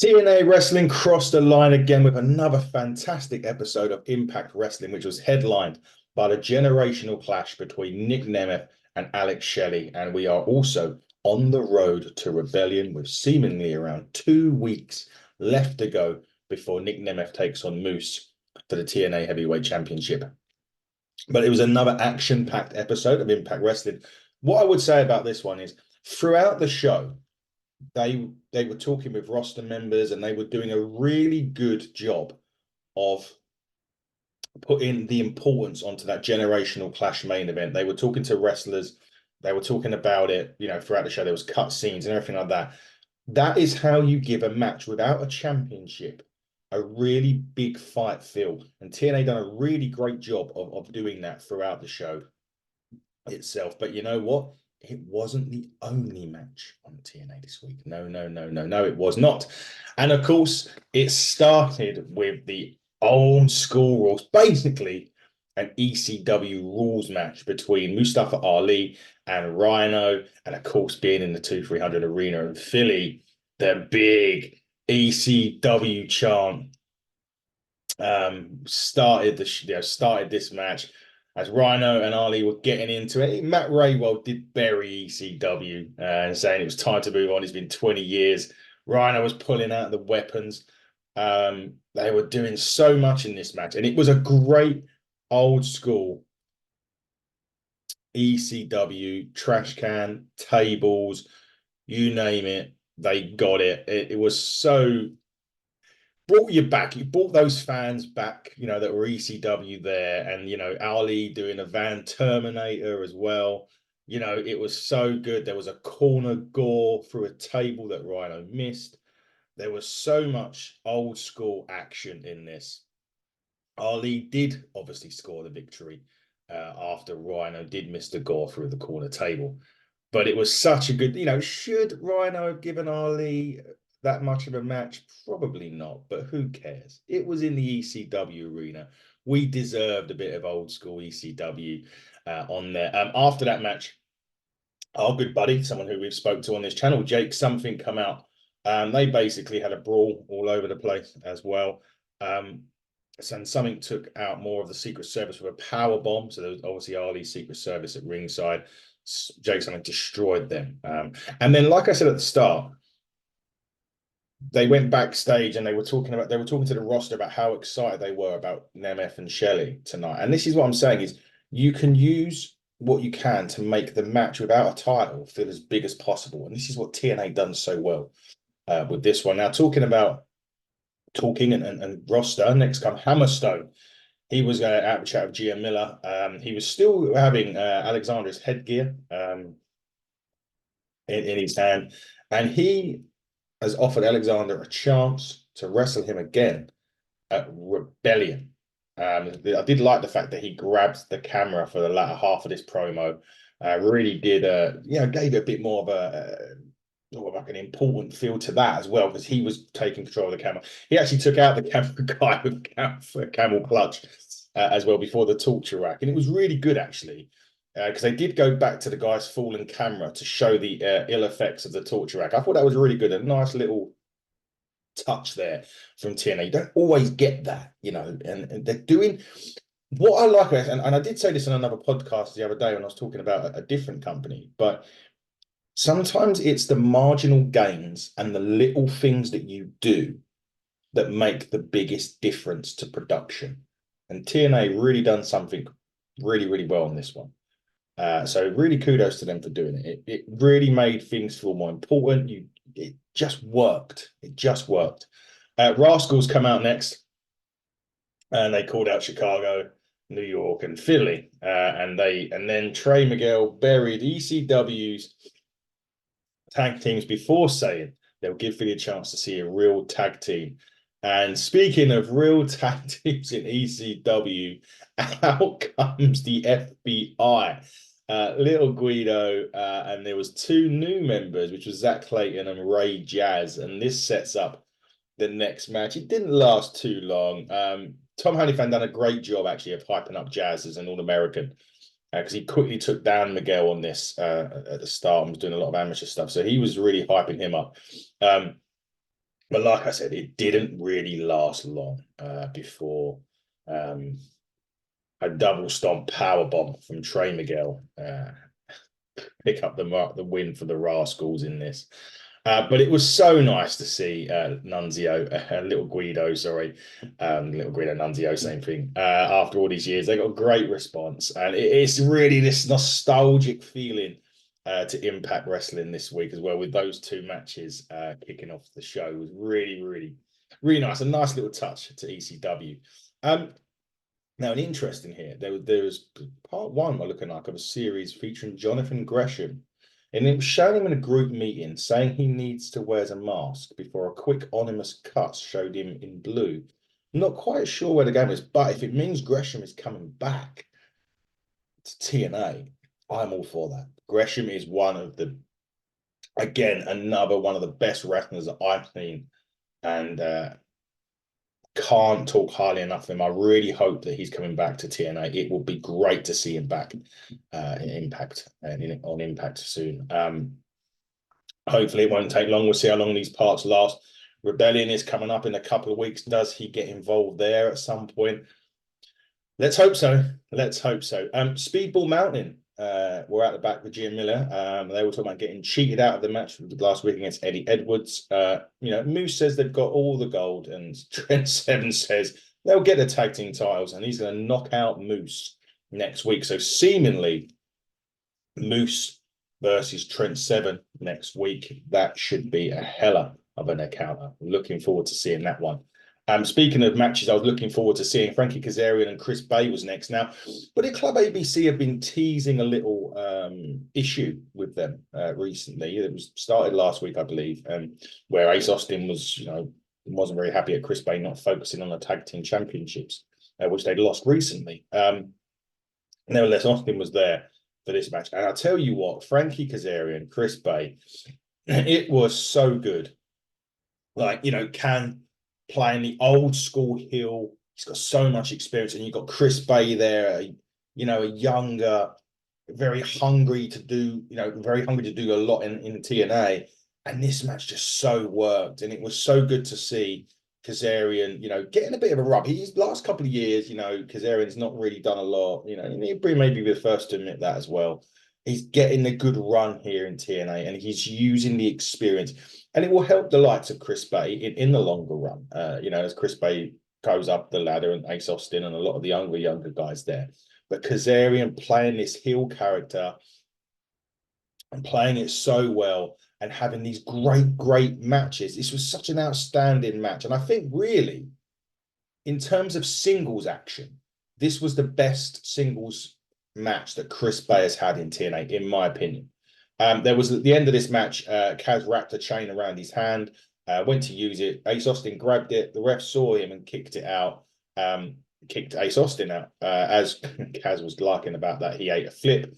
TNA Wrestling crossed the line again with another fantastic episode of Impact Wrestling, which was headlined by the generational clash between Nick Nemeth and Alex Shelley. And we are also on the road to Rebellion with seemingly around 2 weeks left to go before Nick Nemeth takes on Moose for the TNA Heavyweight Championship. But it was another action-packed episode of Impact Wrestling. What I would say about this one is throughout the show, they were talking with roster members and they were doing a really good job of putting the importance onto that generational clash main event. They were talking to wrestlers, they were talking about it, throughout the show. There was cut scenes and everything like that. That is how you give a match without a championship a really big fight feel. And TNA done a really great job of doing that throughout the show itself. But you know what? It wasn't the only match on TNA this week. No, no, no, no, no, it was not. And of course, it started with the old school rules, basically an ECW rules match between Mustafa Ali and Rhino. And of course, being in the 2300 arena in Philly, the big ECW chant started this match as Rhino and Ali were getting into it. Matt Raywell did bury ECW and saying it was time to move on. It's been 20 years. Rhino was pulling out the weapons. They were doing so much in this match, and it was a great old school ECW trash can, tables, you name it. They got it. It was so brought you back. You brought those fans back, that were ECW there, and Ali doing a Van Terminator as well. It was so good. There was a corner gore through a table that Rhino missed. There was so much old school action in this. Ali did obviously score the victory after Rhino did miss the gore through the corner table. But it was such a good, should Rhino have given Ali that much of a match? Probably not, but who cares? It was in the ECW arena. We deserved a bit of old school ECW on there. After that match, our good buddy, someone who we've spoke to on this channel, Jake Something, come out. They basically had a brawl all over the place as well. And Something took out more of the Secret Service with a power bomb. So there was obviously Ali's Secret Service at ringside. Jake Something destroyed them. And then, like I said at the start, they went backstage and they were talking to the roster about how excited they were about Nemeth and Shelley tonight. And this is what I'm saying is you can use what you can to make the match without a title feel as big as possible. And this is what TNA done so well with this one. Now, talking and roster, next come Hammerstone. He was out of chat with GM Miller. He was still having Alexander's headgear in his hand. And he has offered Alexander a chance to wrestle him again at Rebellion. I did like the fact that he grabbed the camera for the latter half of this promo. Really did, gave it a bit more of sort of like an important feel to that as well, because he was taking control of the camera. He actually took out the camera guy with camel clutch as well before the torture rack, and it was really good actually. Because they did go back to the guy's fallen camera to show the ill effects of the torture rack. I thought that was really good. A nice little touch there from TNA. You don't always get that, and they're doing what I like. And I did say this in another podcast the other day when I was talking about a different company, but sometimes it's the marginal gains and the little things that you do that make the biggest difference to production. And TNA really done something really, really well on this one. So really kudos to them for doing it. It really made things feel more important. It just worked. It just worked. Rascals come out next, and they called out Chicago, New York, and Philly. And then Trey Miguel buried ECW's tag teams before saying they'll give Philly a chance to see a real tag team. And speaking of real tag teams in ECW, out comes the FBI. Little Guido, and there was two new members, which was Zach Clayton and Ray Jazz, and this sets up the next match. It didn't last too long. Tom Hannifan done a great job actually of hyping up Jazz as an All-American because he quickly took down Miguel on this at the start and was doing a lot of amateur stuff. So he was really hyping him up. But like I said, it didn't really last long before a double stomp power bomb from Trey Miguel pick up the win for the Rascals in this. But it was so nice to see Nunzio, little Guido, sorry, little Guido Nunzio, same thing. After all these years, they got a great response, and it's really this nostalgic feeling to Impact Wrestling this week as well, with those two matches kicking off the show. It was really, really, really nice. A nice little touch to ECW. Now, an interesting here, there was part one we're looking like of a series featuring Jonathan Gresham. And it was showing him in a group meeting saying he needs to wear a mask before a quick anonymous cut showed him in blue. I'm not quite sure where the game is, but if it means Gresham is coming back to TNA, I'm all for that. Gresham is one of the, again, another one of the best wrestlers that I've seen. And can't talk highly enough of him. I really hope that he's coming back to TNA. It will be great to see him back in Impact and on Impact soon. Hopefully, it won't take long. We'll see how long these parts last. Rebellion is coming up in a couple of weeks. Does he get involved there at some point? Let's hope so. Let's hope so. Speedball Mountain. We're at the back with Gia Miller. They were talking about getting cheated out of the match last week against Eddie Edwards. Moose says they've got all the gold, and Trent Seven says they'll get the tag team titles, and he's going to knock out Moose next week. So seemingly, Moose versus Trent Seven next week. That should be a hella of an encounter. Looking forward to seeing that one. Speaking of matches, I was looking forward to seeing Frankie Kazarian and Chris Bay was next. Now, but the Club ABC have been teasing a little issue with them recently. It was started last week, I believe, where Ace Austin was, wasn't very happy at Chris Bay not focusing on the tag team championships, which they'd lost recently. Nevertheless, Austin was there for this match, and I'll tell you what, Frankie Kazarian, Chris Bay, it was so good. Like, can playing the old school heel. He's got so much experience, and you've got Chris Bay there, a younger, very hungry to do a lot in TNA. And this match just so worked, and it was so good to see Kazarian, getting a bit of a rub. He's last couple of years, Kazarian's not really done a lot, and he'd maybe be the first to admit that as well. He's getting a good run here in TNA, and he's using the experience. And it will help the likes of Chris Bay in the longer run, as Chris Bay goes up the ladder, and Ace Austin and a lot of the younger guys there. But Kazarian playing this heel character and playing it so well and having these great matches. This was such an outstanding match. And I think really, in terms of singles action, this was the best singles match that Chris Bay has had in TNA, in my opinion. There was at the end of this match, Kaz wrapped a chain around his hand, went to use it. Ace Austin grabbed it. The ref saw him and kicked it out, kicked Ace Austin out. As Kaz was liking about that, he ate a flip,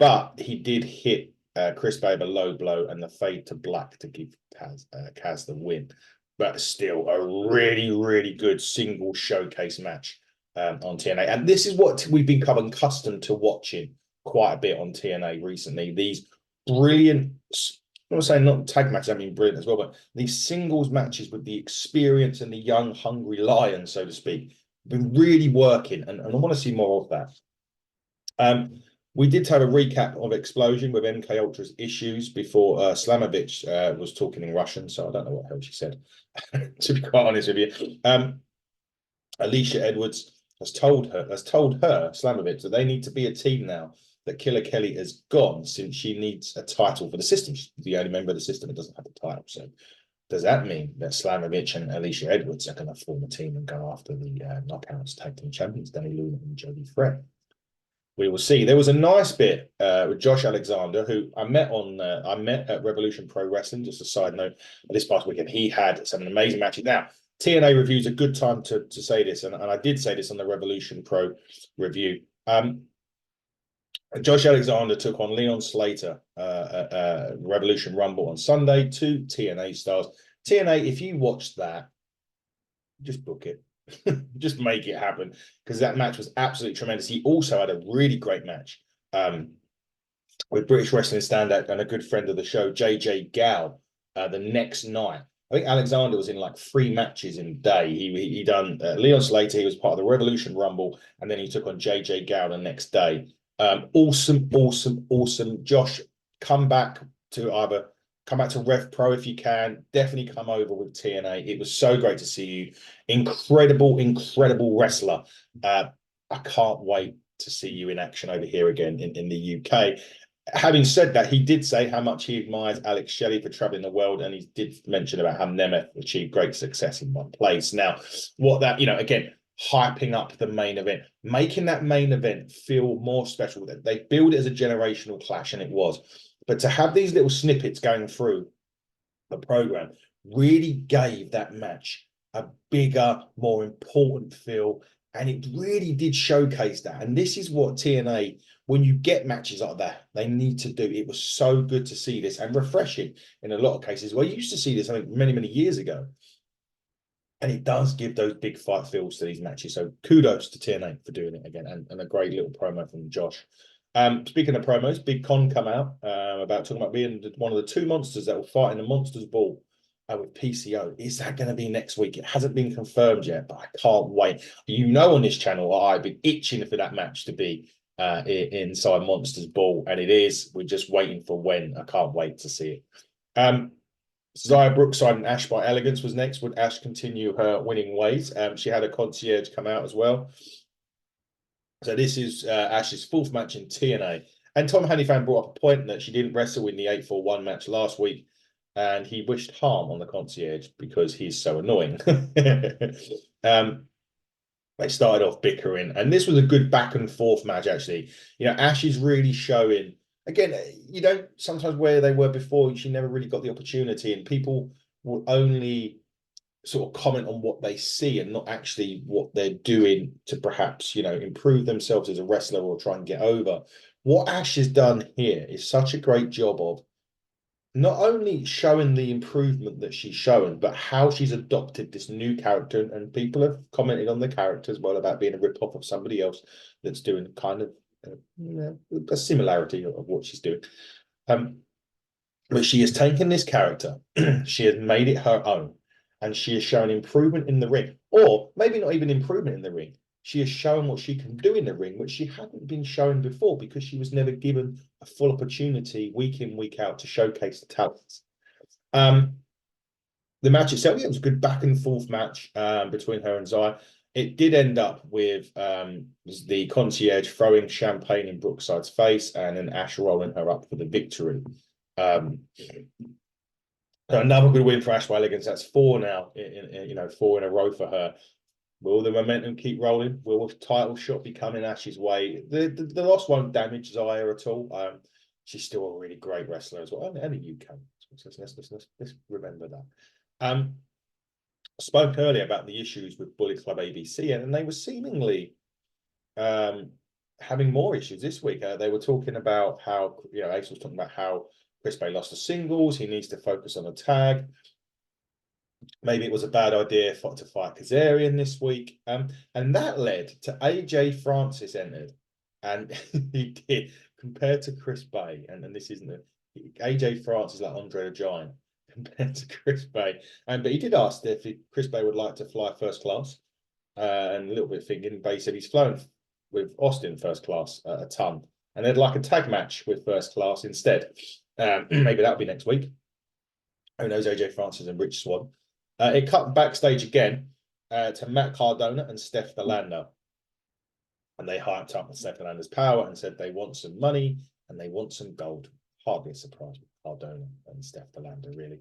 but he did hit Chris Bay a low blow and the fade to black to give Kaz the win. But still, a really, really good single showcase match on TNA. And this is what we've become accustomed to watching quite a bit on TNA recently. These brilliant, I'm not saying not tag matches, I mean brilliant as well, but these singles matches with the experience and the young, hungry lion, so to speak, been really working, and I want to see more of that. We did have a recap of Explosion with MK Ultra's issues before Slamovich was talking in Russian, so I don't know what the hell she said, to be quite honest with you. Alicia Edwards has told her, Slamovich, that they need to be a team now, that Killer Kelly has gone, since she needs a title for the system. She's the only member of the system that doesn't have a title. So does that mean that Slamovich and Alicia Edwards are going to form a team and go after the Knockouts Tag Team Champions, Danny Luna and Jody Fred? We will see. There was a nice bit with Josh Alexander, who I met at Revolution Pro Wrestling. Just a side note, this past weekend he had some amazing matches. Now, TNA review is a good time to say this, and I did say this on the Revolution Pro review. Josh Alexander took on Leon Slater at Revolution Rumble on Sunday, 2 TNA stars. TNA, if you watch that, just book it. Just make it happen, because that match was absolutely tremendous. He also had a really great match with British Wrestling Standout and a good friend of the show, JJ Gow, the next night. I think Alexander was in like 3 matches in a day. He done Leon Slater. He was part of the Revolution Rumble, and then he took on JJ Gow the next day. Awesome, awesome, awesome. Josh, come back come back to Rev Pro if you can. Definitely come over with TNA. It was so great to see you. Incredible, incredible wrestler. I can't wait to see you in action over here again in the UK. Having said that, he did say how much he admires Alex Shelley for traveling the world, and he did mention about how Nemeth achieved great success in one place. Now, what that, again, hyping up the main event, making that main event feel more special. They build it as a generational clash, and it was. But to have these little snippets going through the program really gave that match a bigger, more important feel. And it really did showcase that. And this is what TNA, when you get matches like that, they need to do. It was so good to see this and refreshing in a lot of cases. Well, you used to see this, I think, many, many years ago. And it does give those big fight feels to these matches. So kudos to TNA for doing it again. And a great little promo from Josh. Speaking of promos, Big Con come out about talking about being one of the 2 monsters that will fight in the Monsters Ball with PCO. Is that going to be next week? It hasn't been confirmed yet, but I can't wait. On this channel, I've been itching for that match to be inside Monsters Ball, and it is. We're just waiting for when. I can't wait to see it. Zaya Brookside and Ash by Elegance was next. Would Ash continue her winning ways? She had a concierge come out as well. So this is Ash's 4th match in TNA. And Tom Hannifan brought up a point that she didn't wrestle in the 8-4-1 match last week. And he wished harm on the concierge because he's so annoying. They started off bickering. And this was a good back and forth match, actually. Ash is really showing, again, sometimes where they were before, she never really got the opportunity. And people will only sort of comment on what they see and not actually what they're doing to perhaps, improve themselves as a wrestler or try and get over. What Ash has done here is such a great job of not only showing the improvement that she's shown, but how she's adopted this new character. And people have commented on the character as well about being a rip-off of somebody else that's doing kind of a similarity of what she's doing. But she has taken this character, she has made it her own, and she has shown improvement in the ring, or maybe not even improvement in the ring. She has shown what she can do in the ring, which she hadn't been shown before because she was never given a full opportunity week in, week out to showcase the talents. The match itself, it was a good back and forth match between her and Zaya. It did end up with the concierge throwing champagne in Brookside's face and then Ash rolling her up for the victory. Another good win for Ash by Elegance. That's 4 now, 4 in a row for her. Will the momentum keep rolling? Will the title shot be coming Ash's way? The loss won't damage Zaya at all. She's still a really great wrestler as well, and a UK. Let's remember that. I spoke earlier about the issues with Bullet Club ABC, and they were seemingly having more issues this week. They were talking about how, Ace was talking about how Chris Bay lost the singles. He needs to focus on a tag. Maybe it was a bad idea to fight Kazarian this week. And that led to AJ Francis entered. And he did, compared to Chris Bay, and this isn't AJ Francis like Andre the Giant compared to Chris Bay. But he did ask if Chris Bay would like to fly first class. And a little bit thinking, Bay said he's flown with Austin first class a ton. And they'd like a tag match with first class instead. Maybe that'll be next week. Who knows, AJ Francis and Rich Swann. It cut backstage again to Matt Cardona and Steph DeLanda. And they hyped up Steph DeLanda's power and said they want some money and they want some gold. Hardly a surprise with Cardona and Steph DeLanda, really.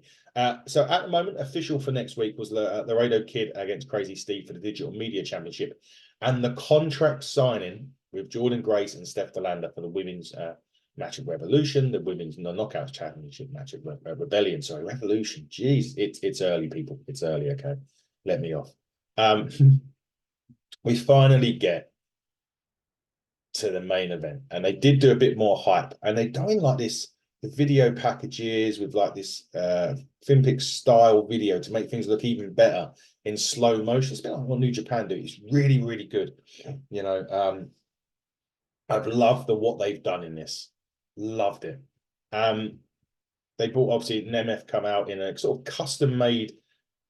So at the moment, official for next week was the Laredo Kid against Crazy Steve for the Digital Media Championship. And the contract signing with Jordan Grace and Steph DeLanda for the women's match at Revolution, the women's knockouts championship match at Rebellion. Sorry, Revolution. Jeez, it's early, people. It's early. Okay, let me off. We finally get to the main event, and they did do a bit more hype, and they're doing like this, the video packages with like this Finpix style video to make things look even better in slow motion. It's been like what New Japan do. It's really, really good. I've loved what they've done in this. Loved it. they brought obviously Nemeth come out in a sort of custom made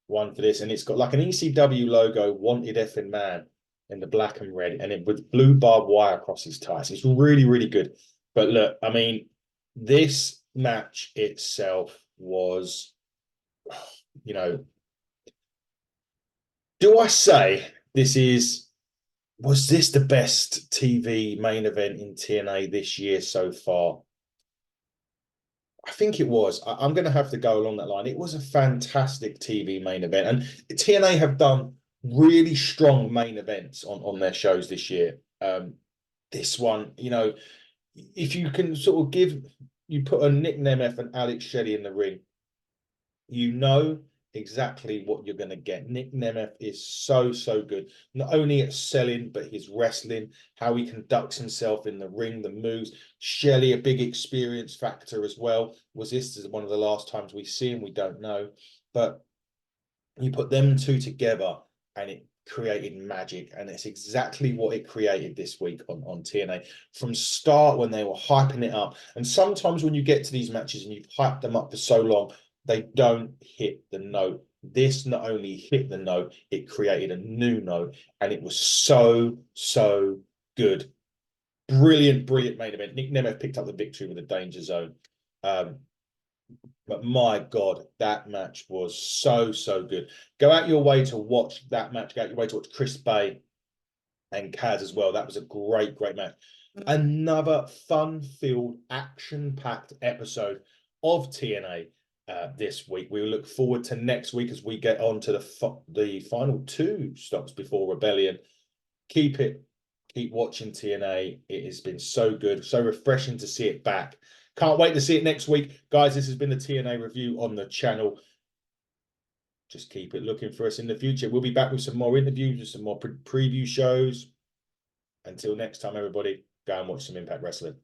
one for this, and it's got like an ECW logo, wanted effing man, in the black and red, and it with blue barbed wire across his tights. It's really, really good. But look, I mean, this match itself was, you know, do I say was this the best TV main event in TNA this year so far? I think it was. I'm going to have to go along that line. It was a fantastic TV main event, and TNA have done really strong main events on their shows this year. This one, if you can sort of you put a Nick Nemeth and Alex Shelley in the ring, you know exactly what you're going to get. Nick Nemeth is so, so good, not only at selling, but his wrestling, how he conducts himself in the ring, the moves. Shelley, a big experience factor as well. Was this one of the last times we see him? We don't know. But you put them two together and it created magic, and it's exactly what it created this week on TNA from start when they were hyping it up. And sometimes when you get to these matches and you've hyped them up for so long, they don't hit the note. This not only hit the note, it created a new note, and it was so, so good. Brilliant, brilliant main event. Nick Nemeth picked up the victory with a danger zone. But my God, that match was so, so good. Go out your way to watch that match. Go out your way to watch Chris Bay and Kaz as well. That was a great, great match. Another fun-filled, action-packed episode of TNA this week. We look forward to next week as we get on to the final two stops before Rebellion. Keep watching TNA. It has been so good, so refreshing to see it back. Can't wait to see it next week. Guys, this has been the TNA review on the channel. Just keep it looking for us in the future. We'll be back with some more interviews, with some more preview shows. Until next time, everybody, go and watch some Impact Wrestling.